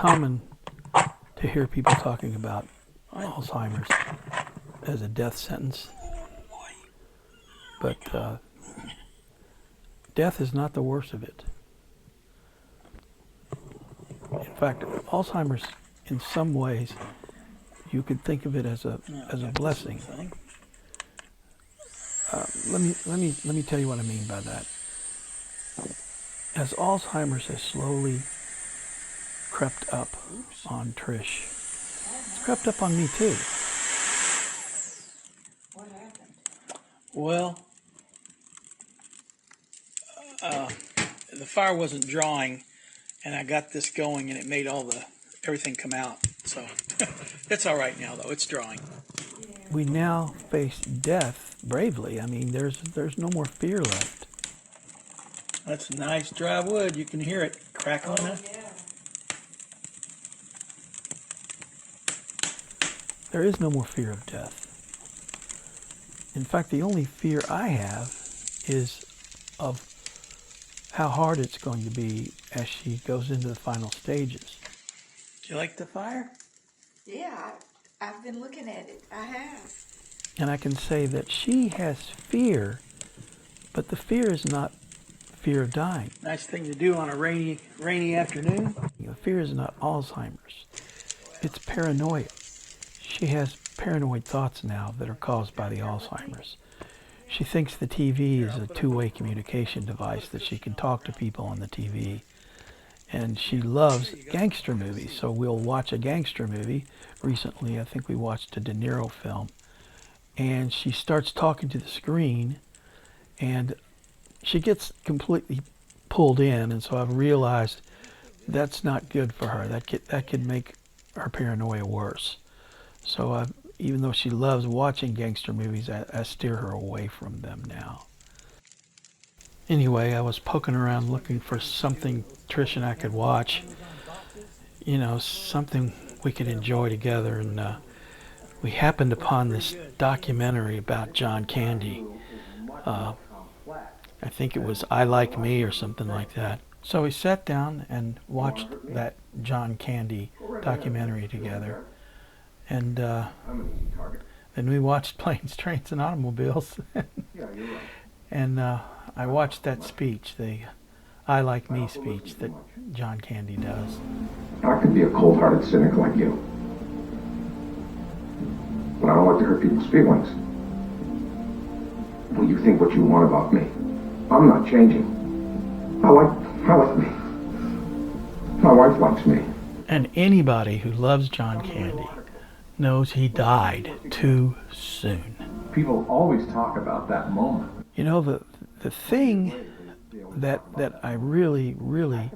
common to hear people talking about Alzheimer's as a death sentence, but death is not the worst of it. In fact, Alzheimer's, in some ways, you could think of it as a blessing. Let me tell you what I mean by that. As Alzheimer's has slowly crept up on Trish, it's crept up on me too. What happened? Well, the fire wasn't drawing, and I got this going, and it made everything come out. So it's all right now, though. It's drawing. We now face death bravely. I mean, there's no more fear left. That's nice dry wood. You can hear it crackling. Oh, yeah. There is no more fear of death. In fact, the only fear I have is of how hard it's going to be as she goes into the final stages. Do you like the fire? Yeah, I've been looking at it. I have. And I can say that she has fear, but the fear is not fear of dying. Nice thing to do on a rainy afternoon. The fear is not Alzheimer's. It's paranoia. She has paranoid thoughts now that are caused by the Alzheimer's. She thinks the TV is a two-way communication device, that she can talk to people on the TV. And she loves gangster movies, so we'll watch a gangster movie. Recently, I think we watched a De Niro film. And she starts talking to the screen, and she gets completely pulled in, and so I've realized that's not good for her. That could make her paranoia worse. So even though she loves watching gangster movies, I steer her away from them now. Anyway, I was poking around looking for something Trish and I could watch, something we could enjoy together, and we happened upon this documentary about Jon Candy. I think it was I Like Me or something like that. So we sat down and watched that Jon Candy documentary together. And then we watched Planes, Trains, and Automobiles. And I watched that speech, the I Like Me speech that Jon Candy does. I could be a cold-hearted cynic like you, but I don't like to hurt people's feelings. Well, you think what you want about me. I'm not changing. I like me. My wife likes me. And anybody who loves Jon Candy knows he died too soon. People always talk about that moment. The thing that I really, really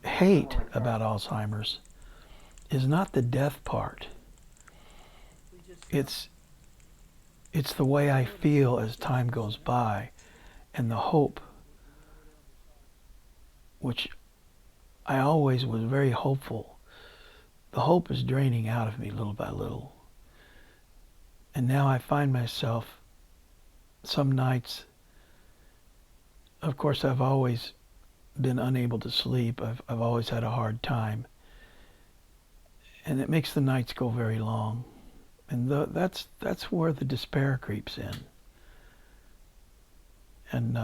hate about Alzheimer's is not the death part. It's the way I feel as time goes by, and the hope, which I always was very hopeful. The hope is draining out of me little by little. And now I find myself some nights, of course I've always been unable to sleep. I've always had a hard time. And it makes the nights go very long. And that's where the despair creeps in. And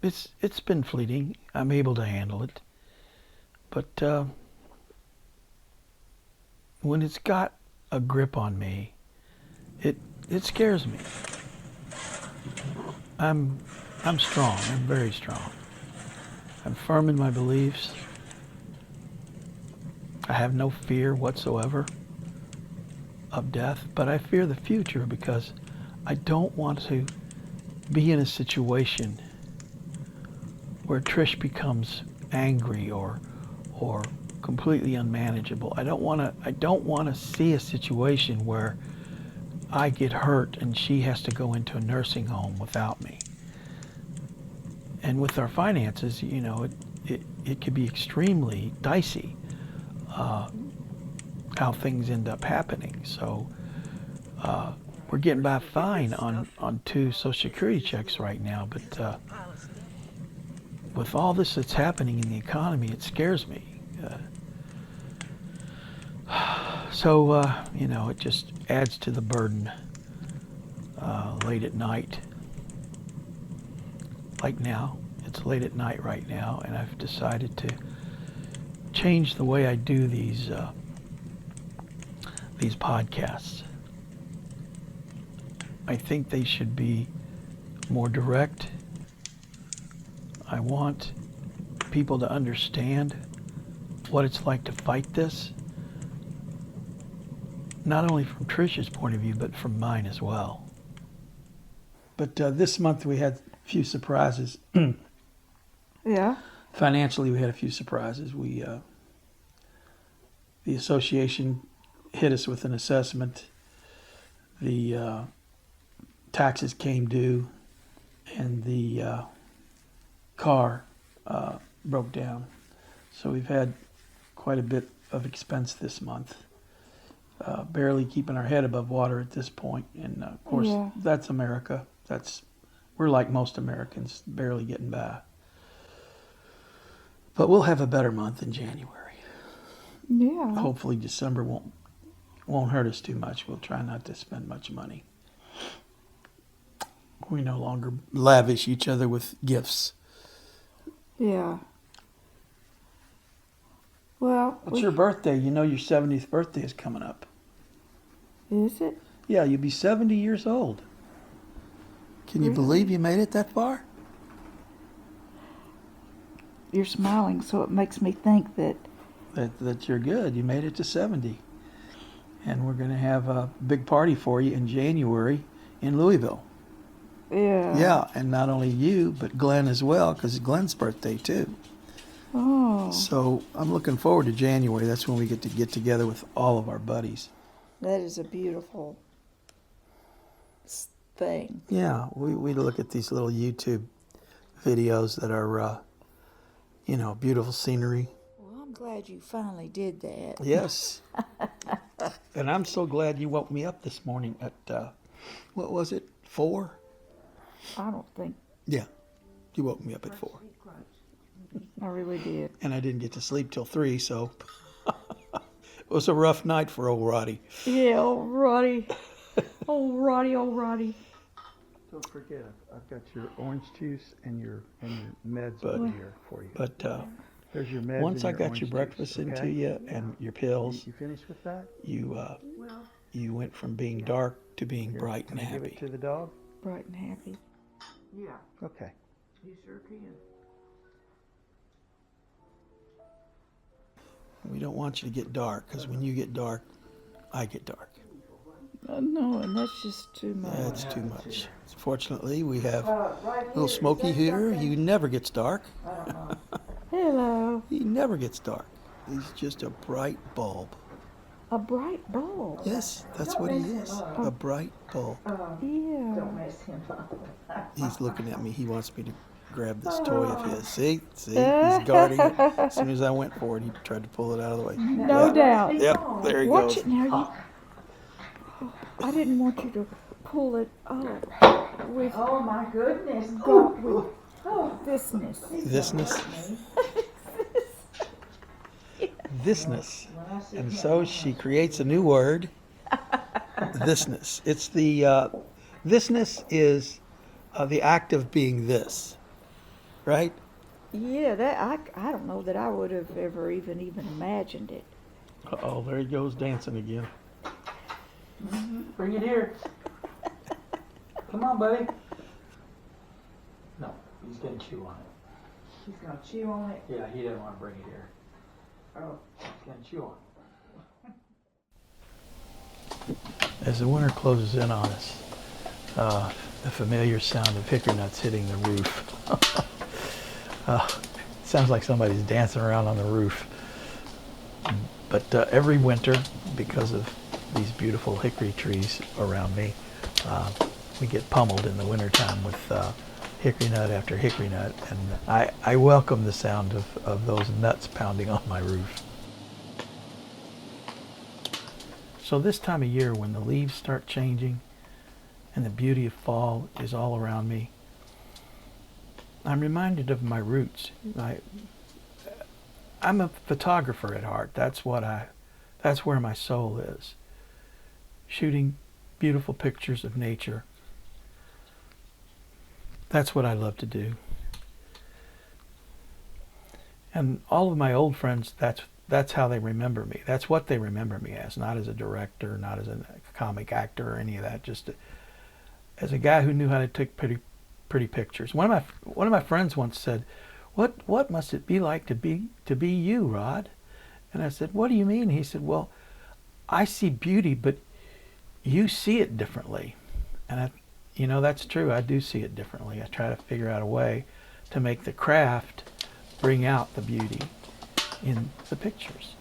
it's been fleeting. I'm able to handle it. But when it's got a grip on me, it scares me. I'm strong. I'm very strong. I'm firm in my beliefs. I have no fear whatsoever of death, but I fear the future because I don't want to be in a situation where Trish becomes angry or completely unmanageable. I don't want to see a situation where I get hurt and she has to go into a nursing home without me. And with our finances, it could be extremely dicey how things end up happening. So we're getting by fine on 2 Social Security checks right now, but with all this that's happening in the economy, it scares me. So, it just adds to the burden late at night. Like now, it's late at night right now, and I've decided to change the way I do these podcasts. I think they should be more direct. I want people to understand what it's like to fight this, not only from Trish's point of view, but from mine as well. But this month we had a few surprises. Yeah. Financially, we had a few surprises. The association hit us with an assessment. The taxes came due, and the car broke down. So we've had quite a bit of expense this month. Barely keeping our head above water at this point. And of course, That's America. We're like most Americans, barely getting by. But we'll have a better month in January. Yeah. Hopefully December won't hurt us too much. We'll try not to spend much money. We no longer lavish each other with gifts. Yeah. Well, It's your birthday. You know your 70th birthday is coming up. Is it? Yeah, you'll be 70 years old. Can you believe you made it that far? You're smiling, so it makes me think that. That you're good. You made it to 70. And we're going to have a big party for you in January in Louisville. Yeah. Yeah, and not only you, but Glenn as well, because it's Glenn's birthday too. Oh. So I'm looking forward to January. That's when we get together with all of our buddies. That is a beautiful thing. Yeah, we look at these little YouTube videos that are, beautiful scenery. Well, I'm glad you finally did that. Yes. And I'm so glad you woke me up this morning at, what was it, 4? I don't think Yeah, you woke me up at 4. I really did. And I didn't get to sleep till 3, so it was a rough night for old Roddy. Yeah, old Roddy. Old Roddy. Don't forget, I've got your orange juice and your meds over here for you. But There's your meds once and I your got orange your breakfast juice, into okay? you and your pills, You finished with that? you went from being dark to being bright and Can I give happy. it to the dog? Bright and happy. Yeah. Okay. You sure can. We don't want you to get dark, because when you get dark, I get dark. No, and that's just too much. That's too much. Fortunately, we have little Smokey here. He never gets dark. Hello. He never gets dark. He's just a bright bulb. A bright bulb. Yes, that's what he is. A bright bulb. Yeah. He's looking at me. He wants me to grab this toy of his. See, he's guarding it. As soon as I went for it, he tried to pull it out of the way. No doubt. Yep, there he Watch goes. it now. I didn't want you to pull it up with. Oh my goodness. With thisness. Thisness. Thisness. And so she creates a new word. Thisness. It's the thisness is the act of being this, right? Yeah, that I don't know that I would have ever even imagined it. Uh-oh, there he goes dancing again. Bring it here. Come on, buddy. No, he's gonna chew on it. He's gonna chew on it. Yeah, he doesn't want to bring it here. Oh. He's gonna chew on it. As the winter closes in on us, the familiar sound of hickory nuts hitting the roof. Sounds like somebody's dancing around on the roof. But every winter, because of these beautiful hickory trees around me, we get pummeled in the wintertime with hickory nut after hickory nut, and I welcome the sound of those nuts pounding on my roof. So this time of year, when the leaves start changing and the beauty of fall is all around me, I'm reminded of my roots. I'm a photographer at heart. That's what I That's where my soul is. Shooting beautiful pictures of nature. That's what I love to do. And all of my old friends, that's how they remember me. That's what they remember me as, not as a director, not as a comic actor or any of that, just as a guy who knew how to take pretty pictures. One of my friends once said, "What must it be like to be you, Rod?" And I said, "What do you mean?" He said, "Well, I see beauty, but you see it differently." And that's true. I do see it differently. I try to figure out a way to make the craft bring out the beauty in the pictures,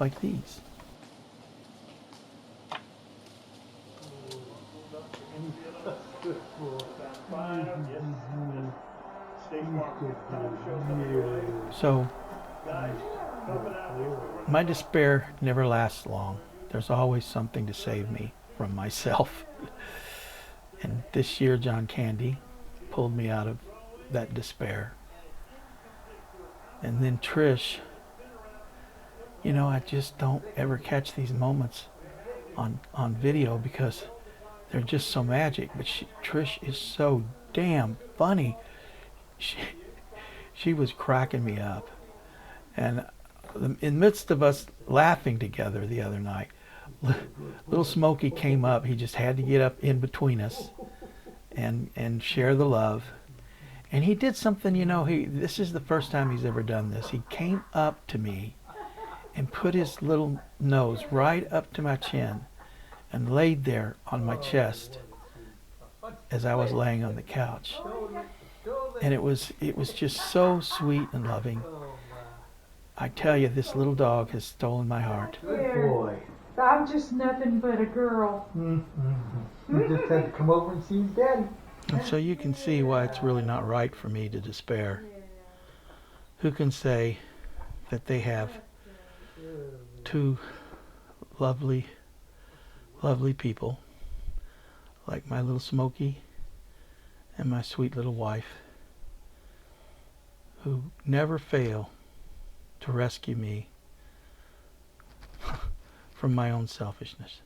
like these. So, my despair never lasts long. There's always something to save me from myself. And this year, Jon Candy pulled me out of that despair. And then Trish, I just don't ever catch these moments on video because they're just so magic. But Trish is so damn funny. She was cracking me up. And in the midst of us laughing together the other night, little Smokey came up. He just had to get up in between us and share the love. And he did something, this is the first time he's ever done this. He came up to me and put his little nose right up to my chin and laid there on my chest as I was laying on the couch. And it was just so sweet and loving. I tell you, this little dog has stolen my heart. Good boy. I'm just nothing but a girl. You just had to come over and see his daddy. And so you can see why it's really not right for me to despair. Who can say that they have two lovely, lovely people like my little Smokey and my sweet little wife who never fail to rescue me from my own selfishness.